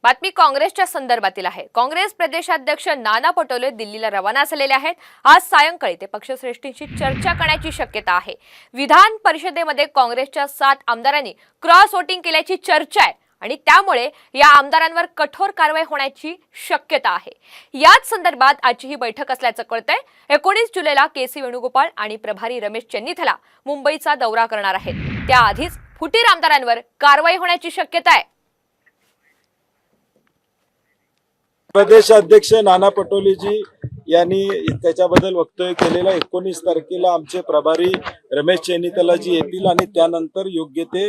बातमी काँग्रेसच्या संदर्भातील आहे। काँग्रेस प्रदेशाध्यक्ष नाना पटोले दिल्लीला रवाना झालेले आहेत। आज सायंकाळी ते पक्षश्रेष्ठींशी चर्चा करण्याची शक्यता आहे। विधान परिषदेमध्ये काँग्रेसच्या 7 आमदारांनी क्रॉस वोटिंग केल्याची चर्चा आहे आणि त्यामुळे या आमदारांवर कठोर कारवाई होण्याची शक्यता आहे। याच संदर्भात आजची ही बैठक असल्याचं कळतंय। 19 जुलैला केसी वेणुगोपाळ आणि प्रभारी रमेश चेन्नीथला मुंबईचा दौरा करणार आहेत। त्याआधीच फुटीर आमदारांवर कारवाई होण्याची शक्यता आहे। प्रदेश अध्यक्ष नाना पटोलेजी यांनी त्याच्याबद्दल वक्तव्य केलेला 19 तारखेला आमचे प्रभारी रमेश चेन्नीथलाजी येतील आणि त्यानंतर योग्य ते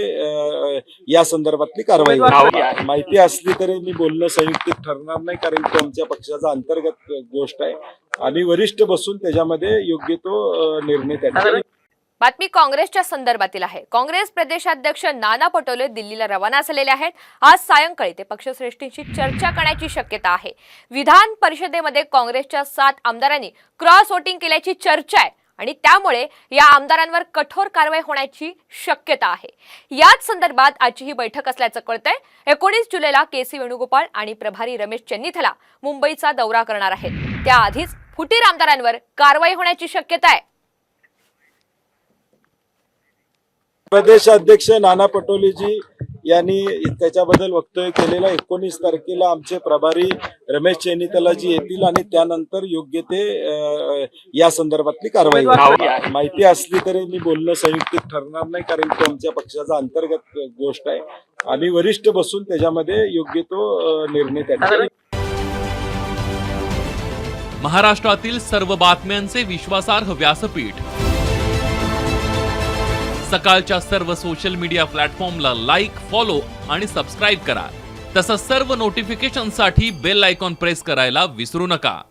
या संदर्भातली कारवाई होईल। माहिती असली तरी मी बोलणं संयुक्तिक ठरणार नाही, कारण तो आमच्या पक्षाचा अंतर्गत गोष्ट आहे। आम्ही वरिष्ठ बसून त्याच्यामध्ये योग्य तो निर्णय त्याचा। बातमी काँग्रेसच्या संदर्भातील आहे। काँग्रेस प्रदेशाध्यक्ष नाना पटोले दिल्लीला रवाना झालेले आहेत। आज सायंकाळी ते पक्षश्रेष्ठींशी चर्चा करण्याची शक्यता आहे। विधान परिषदेमध्ये काँग्रेसच्या 7 आमदारांनी क्रॉस वोटिंग केल्याची चर्चा आहे आणि त्यामुळे या आमदारांवर कठोर कारवाई होण्याची शक्यता आहे। याच संदर्भात आजची ही बैठक असल्याचं कळतंय। 19 जुलैला केसी वेणुगोपाळ आणि प्रभारी रमेश चेन्नीथला मुंबईचा दौरा करणार आहेत। त्याआधीच फुटीर आमदारांवर कारवाई होण्याची शक्यता आहे। प्रदेश अध्यक्ष नाना पटोलेजी यांनी त्याच्याबद्दल वक्तव्य केलेला 19 तारखेला आमचे प्रभारी रमेश चेन्नीथलाजी येतील आणि त्यानंतर योग्य ते या संदर्भातली कारवाई होईल। माहिती असली तरी मी बोलणं संयुक्तिक ठरणार नाही, कारण तो आमच्या पक्षाचा अंतर्गत गोष्ट आहे। आम्ही वरिष्ठ बसून त्याच्यामध्ये योग्य तो निर्णय त्याचा। महाराष्ट्रातील सर्व बातम्यांचे विश्वासार्ह व्यासपीठ सकाळच्या सर्व सोशल मीडिया प्लॅटफॉर्मला लाईक, फॉलो आणि सबस्क्राईब करा। तसंच सर्व नोटिफिकेशनसाठी बेल आयकॉन प्रेस करायला विसरू नका।